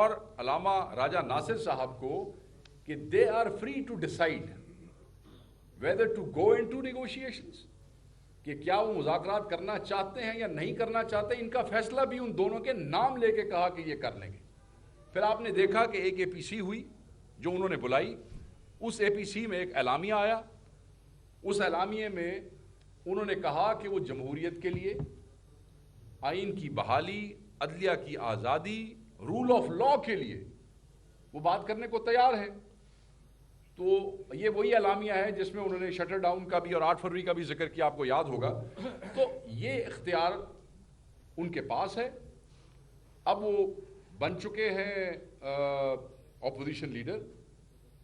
اور علامہ راجہ ناصر صاحب کو کہ they are free to decide whether to go into negotiations, کہ کیا وہ مذاکرات کرنا چاہتے ہیں یا نہیں کرنا چاہتے. ان کا فیصلہ بھی ان دونوں کے نام لے کے کہا کہ یہ کر لیں گے. پھر آپ نے دیکھا کہ ایک اے پی سی ہوئی جو انہوں نے بلائی. اس اے پی سی میں ایک اعلامیہ آیا. اس اعلامیے میں انہوں نے کہا کہ وہ جمہوریت کے لیے، آئین کی بحالی، عدلیہ کی آزادی، رول آف لا کے لیے وہ بات کرنے کو تیار ہے. تو یہ وہی اعلامیہ ہے جس میں انہوں نے شٹر ڈاؤن کا بھی اور 8 فروری کا بھی ذکر کیا، آپ کو یاد ہوگا. تو یہ اختیار ان کے پاس ہے. اب وہ بن چکے ہیں اپوزیشن لیڈر.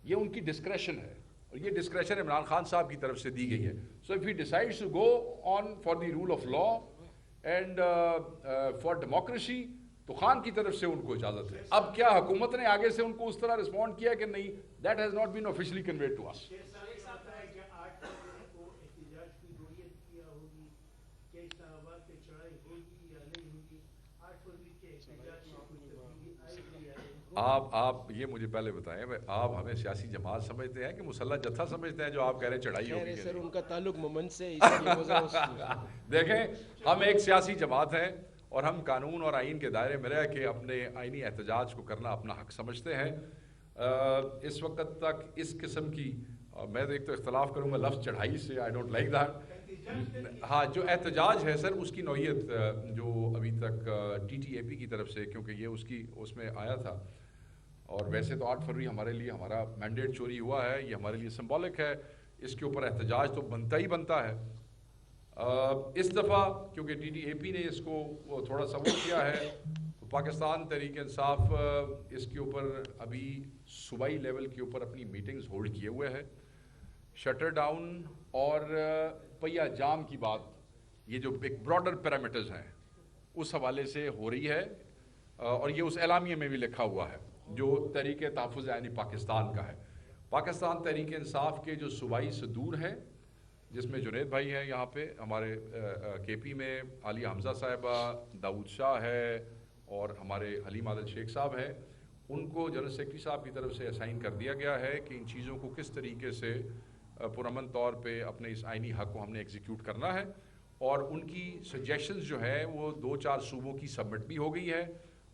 یہ ان کی ڈسکریشن ہے اور یہ ڈسکریشن عمران خان صاحب کی طرف سے دی گئی ہے. So if he decides to go on for the rule of law and for democracy تو خان کی طرف سے ان کو اجازت ہے. اب کیا حکومت نے آگے سے ان کو اس طرح رسپونڈ کیا کہ نہیں، that has not been officially conveyed to us. آپ یہ مجھے پہلے بتائیں، آپ ہمیں سیاسی جماعت سمجھتے ہیں کہ مسلح جتھا سمجھتے ہیں جو آپ کہہ رہے ہیں چڑھائی ہوگی؟ سر ان کا تعلق مومن سے دیکھیں، ہم ایک سیاسی جماعت ہیں اور ہم قانون اور آئین کے دائرے میں رہ کے اپنے آئینی احتجاج کو کرنا اپنا حق سمجھتے ہیں. اس وقت تک اس قسم کی، میں ایک تو اختلاف کروں گا لفظ چڑھائی سے، آئی ڈونٹ لائک دیٹ. ہاں، جو احتجاج ہے سر اس کی نوعیت جو ابھی تک ٹی ٹی اے پی کی طرف سے، کیونکہ یہ اس میں آیا تھا، اور ویسے تو 8 فروری ہمارے لیے ہمارا مینڈیٹ چوری ہوا ہے، یہ ہمارے لیے سمبولک ہے. اس کے اوپر احتجاج تو بنتا ہی بنتا ہے. اس دفعہ کیونکہ ٹی ٹی اے پی نے اس کو تھوڑا سا وہ کیا ہے، تو پاکستان تحریک انصاف اس کے اوپر ابھی صوبائی لیول کے اوپر اپنی میٹنگز ہولڈ کیے ہوئے ہے. شٹر ڈاؤن اور پہیہ جام کی بات، یہ جو ایک براڈر پیرامیٹرز ہیں اس حوالے سے ہو رہی ہے، اور یہ اس اعلامیے میں بھی لکھا ہوا ہے جو تحریک تحفظ یعنی پاکستان کا ہے. پاکستان تحریک انصاف کے جو صوبائی صدور ہیں، جس میں جنید بھائی ہیں یہاں پہ ہمارے کے پی میں، عالیہ حمزہ صاحبہ، داؤد شاہ ہے اور ہمارے حلیم عادل شیخ صاحب ہیں، ان کو جنرل سیکرٹری صاحب کی طرف سے اسائن کر دیا گیا ہے کہ ان چیزوں کو کس طریقے سے پرامن طور پہ اپنے اس آئینی حق کو ہم نے ایگزیکیوٹ کرنا ہے. اور ان کی سجیشنز جو ہے وہ 2-4 صوبوں کی سبمٹ بھی ہو گئی ہے.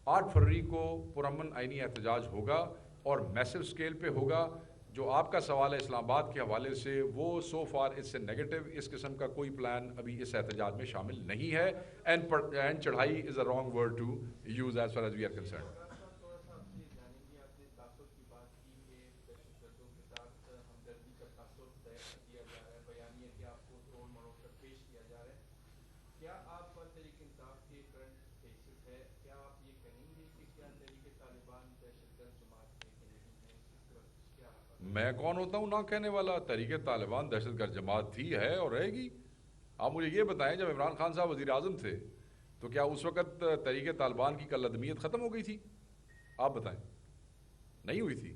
8 فروری کو پرامن آئینی احتجاج ہوگا اور میسو سکیل پہ ہوگا. جو آپ کا سوال ہے اسلام آباد کے حوالے سے، وہ سو فار اس سے نیگیٹو، اس قسم کا کوئی پلان ابھی اس احتجاج میں شامل نہیں ہے. اینڈ چڑھائی is a wrong word to use as far as we are concerned. میں کون ہوتا ہوں نہ کہنے والا؟ تحریک طالبان دہشت گرد جماعت تھی، ہے اور رہے گی. آپ مجھے یہ بتائیں، جب عمران خان صاحب وزیر اعظم تھے تو کیا اس وقت تحریک طالبان کی کالعدمیت ختم ہو گئی تھی؟ آپ بتائیں. نہیں ہوئی تھی.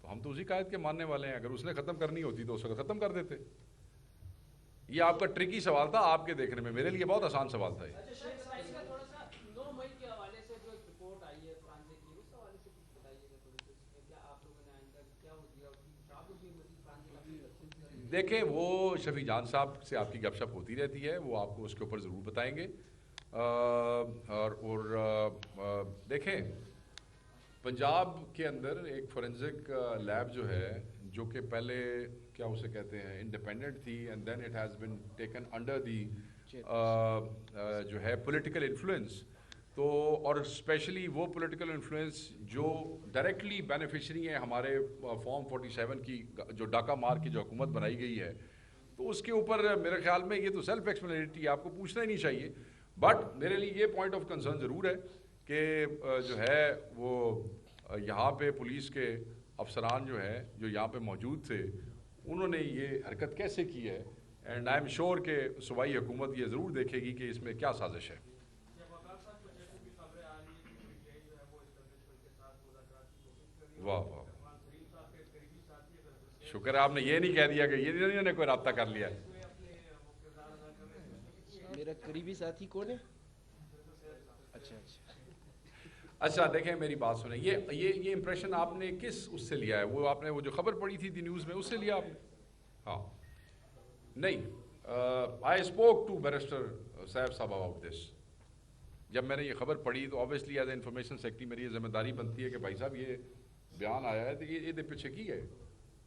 تو ہم تو اسی قائد کے ماننے والے ہیں. اگر اس نے ختم کرنی ہوتی تو اس وقت ختم کر دیتے. یہ آپ کا ٹرکی سوال تھا آپ کے دیکھنے میں، میرے لیے بہت آسان سوال تھا. دیکھیں، وہ شفیع جان صاحب سے آپ کی گپ شپ ہوتی رہتی ہے، وہ آپ کو اس کے اوپر ضرور بتائیں گے. اور دیکھیں، پنجاب کے اندر ایک فورینزک لیب جو ہے، جو کہ پہلے کیا اسے کہتے ہیں انڈیپینڈنٹ تھی، and then it has been taken under the جو ہے پولیٹیکل انفلوئنس. تو اور اسپیشلی وہ پولیٹیکل انفلوئنس جو ڈائریکٹلی بینیفیشری ہیں ہمارے فارم 47 کی، جو ڈاکہ مار کی جو حکومت بنائی گئی ہے، تو اس کے اوپر میرے خیال میں یہ تو سیلف ایکسپلینیٹری، آپ کو پوچھنا ہی نہیں چاہیے. بٹ میرے لیے یہ پوائنٹ آف کنسرن ضرور ہے کہ جو ہے وہ یہاں پہ پولیس کے افسران جو ہیں جو یہاں پہ موجود تھے، انہوں نے یہ حرکت کیسے کی ہے. اینڈ آئی ایم شیور کہ صوبائی حکومت یہ ضرور دیکھے گی کہ اس میں کیا سازش ہے. واہ واہ، شکر ہے آپ نے یہ نہیں کہہ دیا کہ یہ انہوں نے کوئی رابطہ کر لیا. میرا قریبی ساتھی کون ہے؟ اچھا. اچھا دیکھیں میری بات سنیں، یہ امپریشن آپ نے کس اس سے لیا ہے؟ وہ آپ نے وہ جو خبر پڑھی تھی نیوز میں، اس سے لیا آپ نے؟ ہاں نہیں، آئی اسپوک ٹو بیرسٹر صاحب اباؤٹ دس. جب میں نے یہ خبر پڑھی تو obviously as a information secretary میری یہ ذمہ داری بنتی ہے کہ بھائی صاحب یہ بیان آیا ہے تو یہ پیچھے کی ہے،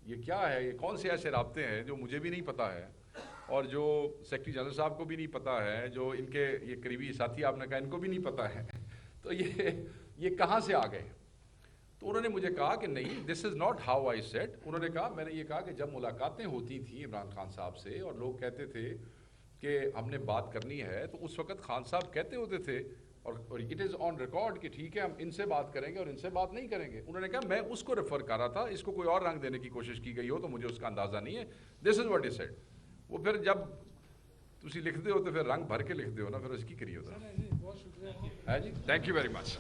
یہ کیا ہے، یہ کون سے ایسے رابطے ہیں جو مجھے بھی نہیں پتہ ہے اور جو سیکرٹری جنرل صاحب کو بھی نہیں پتہ ہے، جو ان کے یہ قریبی ساتھی آپ نے کہا ان کو بھی نہیں پتہ ہے، تو یہ کہاں سے آ گئے؟ تو انہوں نے مجھے کہا کہ نہیں، this is not how I said. انہوں نے کہا، میں نے یہ کہا کہ جب ملاقاتیں ہوتی تھیں عمران خان صاحب سے اور لوگ کہتے تھے کہ ہم نے بات کرنی ہے، تو اس وقت خان صاحب کہتے ہوتے تھے اور اٹ از آن ریکارڈ کہ ٹھیک ہے ہم ان سے بات کریں گے اور ان سے بات نہیں کریں گے. انہوں نے کہا میں اس کو ریفر کر رہا تھا، اس کو کوئی اور رنگ دینے کی کوشش کی گئی ہو تو مجھے اس کا اندازہ نہیں ہے. دس از واٹ ہی سیڈ. وہ پھر جب تسی لکھتے ہو تو پھر رنگ بھر کے لکھتے ہو نا، پھر اس کی کریے ہوتا ہے جی. Thank you very much.